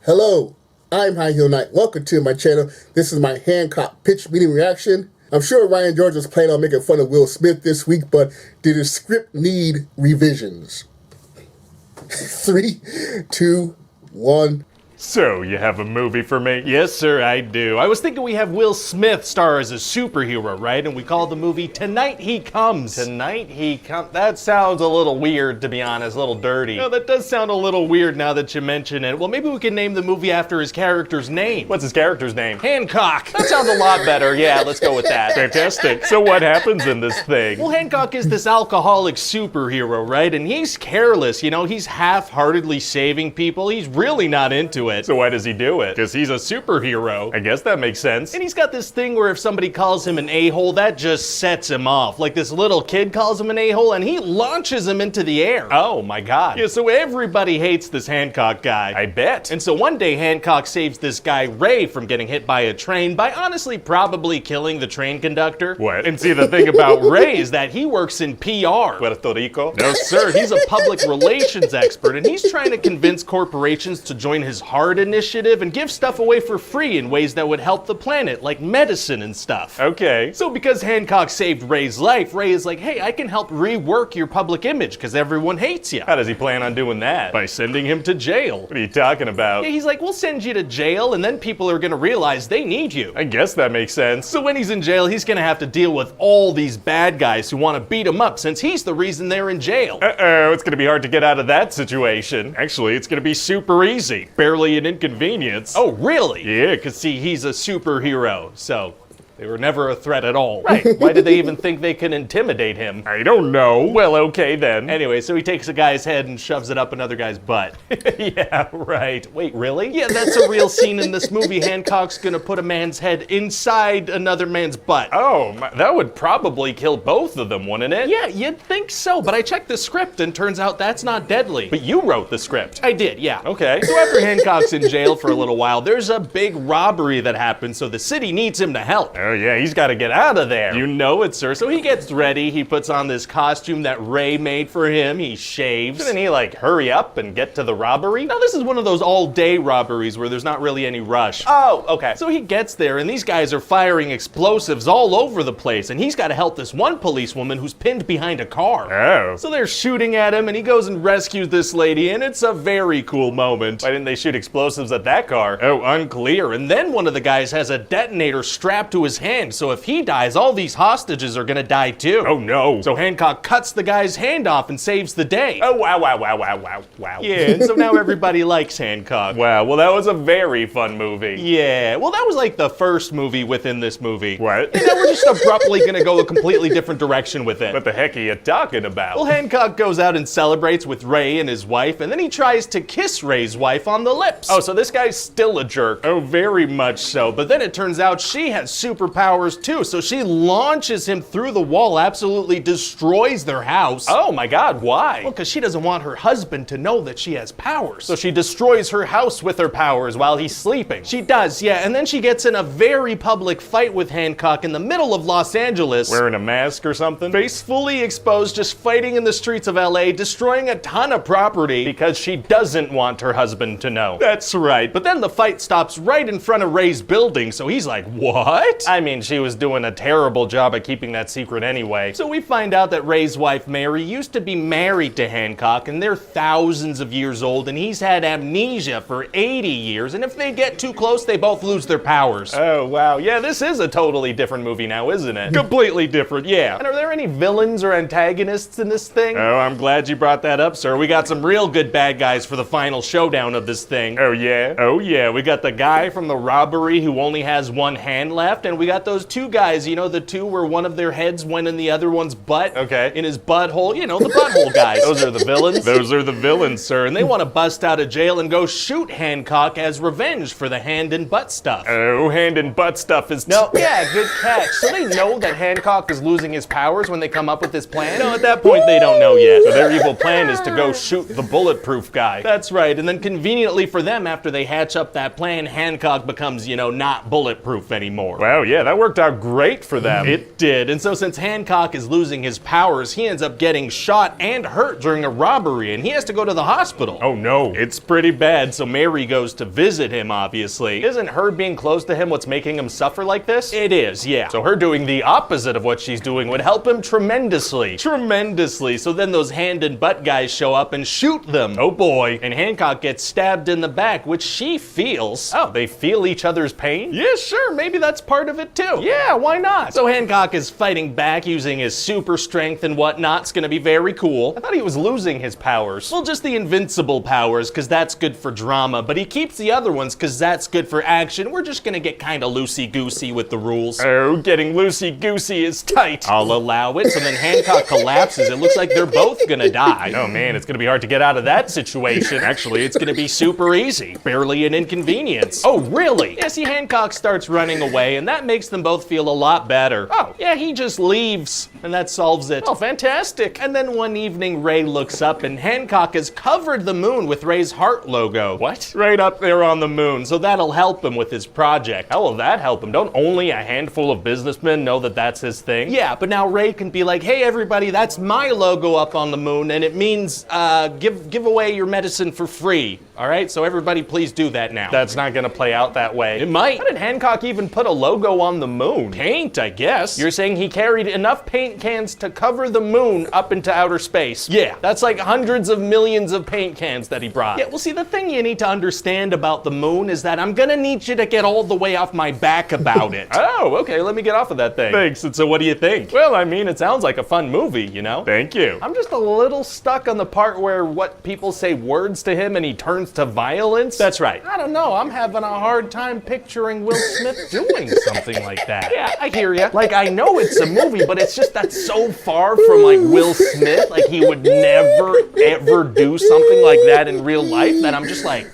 Hello, I'm High Heel Knight. Welcome to my channel. This is my Hancock pitch meeting reaction. I'm sure Ryan George was planning on making fun of Will Smith this week, but did his script need revisions? 3, 2, 1. So, you have a movie for me? Yes, sir, I do. I was thinking we have Will Smith star as a superhero, right? And we call the movie Tonight He Comes. Tonight He Comes. That sounds a little weird, to be honest, a little dirty. No, that does sound a little weird now that you mention it. Well, maybe we can name the movie after his character's name. What's his character's name? Hancock. That sounds a lot better. Yeah, let's go with that. Fantastic. So what happens in this thing? Well, Hancock is this alcoholic superhero, right? And he's careless, you know? He's half-heartedly saving people. He's really not into it. So why does he do it? Because he's a superhero. I guess that makes sense. And he's got this thing where if somebody calls him an a-hole, that just sets him off. Like this little kid calls him an a-hole and he launches him into the air. Oh my God. Yeah, so everybody hates this Hancock guy. I bet. And so one day Hancock saves this guy Ray from getting hit by a train by honestly probably killing the train conductor. What? And see, the thing about Ray is that he works in PR. Puerto Rico? No sir, he's a public relations expert and he's trying to convince corporations to join his heart initiative and give stuff away for free in ways that would help the planet, like medicine and stuff. Okay. So because Hancock saved Ray's life, Ray is like, hey, I can help rework your public image because everyone hates you. How does he plan on doing that? By sending him to jail. What are you talking about? Yeah, he's like, we'll send you to jail and then people are gonna realize they need you. I guess that makes sense. So when he's in jail, he's gonna have to deal with all these bad guys who want to beat him up since he's the reason they're in jail. Uh-oh, it's gonna be hard to get out of that situation. Actually, it's gonna be super easy. Barely an inconvenience. Oh, really? Yeah, because see, he's a superhero, so they were never a threat at all. Right. Why did they even think they could intimidate him? I don't know. Well, okay then. Anyway, so he takes a guy's head and shoves it up another guy's butt. Yeah, right. Wait, really? Yeah, that's a real scene in this movie. Hancock's gonna put a man's head inside another man's butt. Oh, that would probably kill both of them, wouldn't it? Yeah, you'd think so, but I checked the script and turns out that's not deadly. But you wrote the script. I did, yeah. Okay. So after Hancock's in jail for a little while, there's a big robbery that happens, so the city needs him to help. Oh yeah, he's got to get out of there. You know it, sir. So he gets ready. He puts on this costume that Ray made for him. He shaves. And then he like hurry up and get to the robbery. Now this is one of those all-day robberies where there's not really any rush. Oh, okay. So he gets there and these guys are firing explosives all over the place and he's got to help this one policewoman who's pinned behind a car. Oh. So they're shooting at him and he goes and rescues this lady and it's a very cool moment. Why didn't they shoot explosives at that car? Oh, unclear. And then one of the guys has a detonator strapped to his hand. So if he dies, all these hostages are gonna die too. Oh no. So Hancock cuts the guy's hand off and saves the day. Oh wow, wow, wow, wow, wow, wow. Yeah, and so now everybody likes Hancock. Wow, well that was a very fun movie. Yeah, well that was like the first movie within this movie. What? And now we're just abruptly gonna go a completely different direction with it. What the heck are you talking about? Well, Hancock goes out and celebrates with Ray and his wife, and then he tries to kiss Ray's wife on the lips. Oh, so this guy's still a jerk. Oh, very much so. But then it turns out she has superpowers too, so she launches him through the wall, absolutely destroys their house. Oh my God, why? Well, because she doesn't want her husband to know that she has powers. So she destroys her house with her powers while he's sleeping. She does, yeah, and then she gets in a very public fight with Hancock in the middle of Los Angeles. Wearing a mask or something? Face fully exposed, just fighting in the streets of LA, destroying a ton of property because she doesn't want her husband to know. That's right, but then the fight stops right in front of Ray's building, so he's like, what? I mean, she was doing a terrible job at keeping that secret anyway. So we find out that Ray's wife, Mary, used to be married to Hancock, and they're thousands of years old, and he's had amnesia for 80 years, and if they get too close, they both lose their powers. Oh, wow. Yeah, this is a totally different movie now, isn't it? Completely different, yeah. And are there any villains or antagonists in this thing? Oh, I'm glad you brought that up, sir. We got some real good bad guys for the final showdown of this thing. Oh, yeah? Oh, yeah. We got the guy from the robbery who only has one hand left, and we got those two guys, you know, the two where one of their heads went in the other one's butt. Okay. In his butthole, you know, the butthole guys. Those are the villains? Those are the villains, sir, and they want to bust out of jail and go shoot Hancock as revenge for the hand and butt stuff. Oh, hand and butt stuff is... No, yeah, good catch. So they know that Hancock is losing his powers when they come up with this plan? No, at that point they don't know yet. So their evil plan is to go shoot the bulletproof guy. That's right, and then conveniently for them, after they hatch up that plan, Hancock becomes, you know, not bulletproof anymore. Wow, yeah, that worked out great for them. It did. And so since Hancock is losing his powers, he ends up getting shot and hurt during a robbery, and he has to go to the hospital. Oh no. It's pretty bad, so Mary goes to visit him, obviously. Isn't her being close to him what's making him suffer like this? It is, yeah. So her doing the opposite of what she's doing would help him tremendously. Tremendously. So then those hand and butt guys show up and shoot them. Oh boy. And Hancock gets stabbed in the back, which she feels. Oh, they feel each other's pain? Yeah, sure, maybe that's part of it too. Yeah, why not? So Hancock is fighting back using his super strength and whatnot. It's gonna be very cool. I thought he was losing his powers. Well, just the invincible powers, because that's good for drama, but he keeps the other ones because that's good for action. We're just gonna get kind of loosey-goosey with the rules. Oh, getting loosey-goosey is tight. I'll allow it. So then Hancock collapses. It looks like they're both gonna die. Oh man, it's gonna be hard to get out of that situation. Actually, it's gonna be super easy. Barely an inconvenience. Oh, really? Yeah, see, Hancock starts running away, and that makes them both feel a lot better. Oh, yeah, he just leaves, and that solves it. Oh, fantastic. And then one evening, Ray looks up, and Hancock has covered the moon with Ray's heart logo. What? Right up there on the moon, so that'll help him with his project. How will that help him? Don't only a handful of businessmen know that that's his thing? Yeah, but now Ray can be like, hey, everybody, that's my logo up on the moon, and it means give away your medicine for free. All right, so everybody please do that now. That's not gonna play out that way. It might. How did Hancock even put a logo on the moon? Paint, I guess. You're saying he carried enough paint cans to cover the moon up into outer space? Yeah, that's like hundreds of millions of paint cans that he brought. Yeah, well see, the thing you need to understand about the moon is that I'm gonna need you to get all the way off my back about it. Oh, okay, let me get off of that thing. Thanks, and so what do you think? Well, I mean, it sounds like a fun movie, you know? Thank you. I'm just a little stuck on the part where what people say words to him and he turns to violence. That's right. I don't know, I'm having a hard time picturing Will Smith doing something like that. Yeah, I hear ya. Like, I know it's a movie, but it's just that's so far from like Will Smith. Like, he would never, ever do something like that in real life that I'm just like,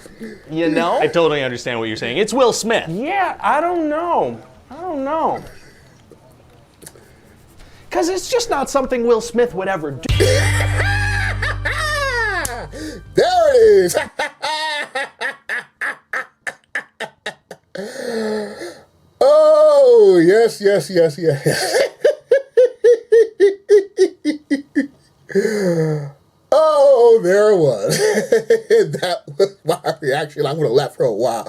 you know? I totally understand what you're saying. It's Will Smith. Yeah, I don't know. Because it's just not something Will Smith would ever do. There it is. Oh, yes. Oh, there it was. That was my reaction. I'm going to laugh for a while.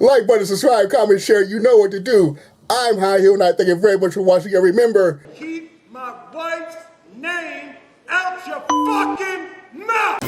Like, button, subscribe, comment, share. You know what to do. I'm High Heel Knight. Thank you very much for watching. And remember, keep my wife's name out your fucking mouth!